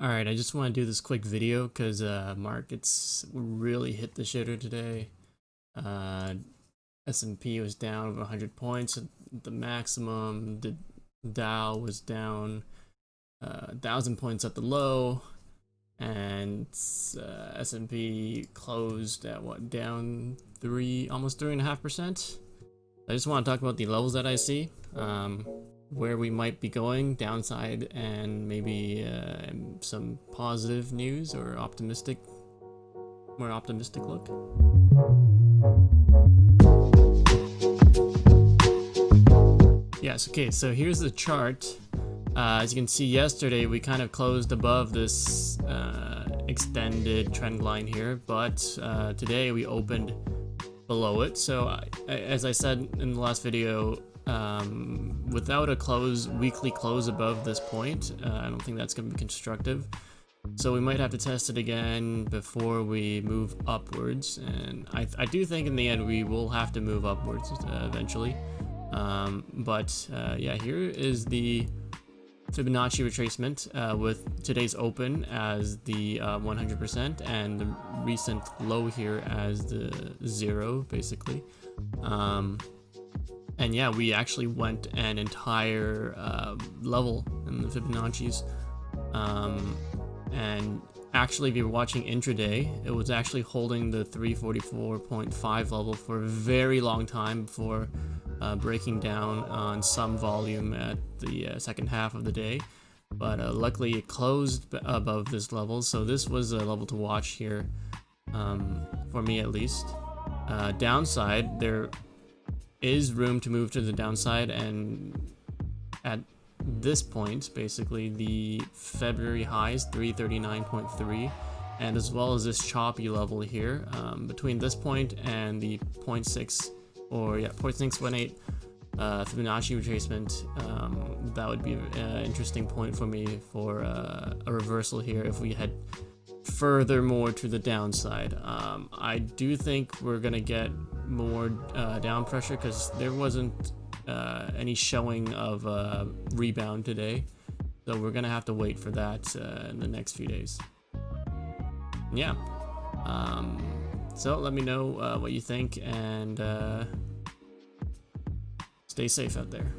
Alright, I just want to do this quick video because markets really hit the shitter today. Uh, S&P was down over 100 points at the maximum. The Dow was down 1,000 points at the low. And S&P closed at what, down almost 3.5%. I just want to talk about the levels that I see. Where we might be going, downside, and maybe some positive news or more optimistic look. Yes, okay, so here's the chart. As you can see, yesterday we kind of closed above this extended trend line here, but today we opened below it. So as I said in the last video, without a weekly close above this point, I don't think that's going to be constructive. So we might have to test it again before we move upwards. And I do think in the end we will have to move upwards eventually. Yeah, here is the Fibonacci retracement with today's open as the 100% and the recent low here as the 0, basically. And yeah, we actually went an entire level in the Fibonacci's. And actually, if you're watching intraday, it was actually holding the 344.5 level for a very long time before breaking down on some volume at the second half of the day. But luckily, it closed above this level, so this was a level to watch here, for me at least. Downside, there is room to move to the downside, and at this point, basically, the February high is 339.3, and as well as this choppy level here, between this point and the 0.618 Fibonacci retracement, that would be an interesting point for me for a reversal here if we head furthermore to the downside. I do think we're gonna get more down pressure because there wasn't any showing of rebound today, so we're gonna have to wait for that in the next few days. Yeah, so let me know what you think, and stay safe out there.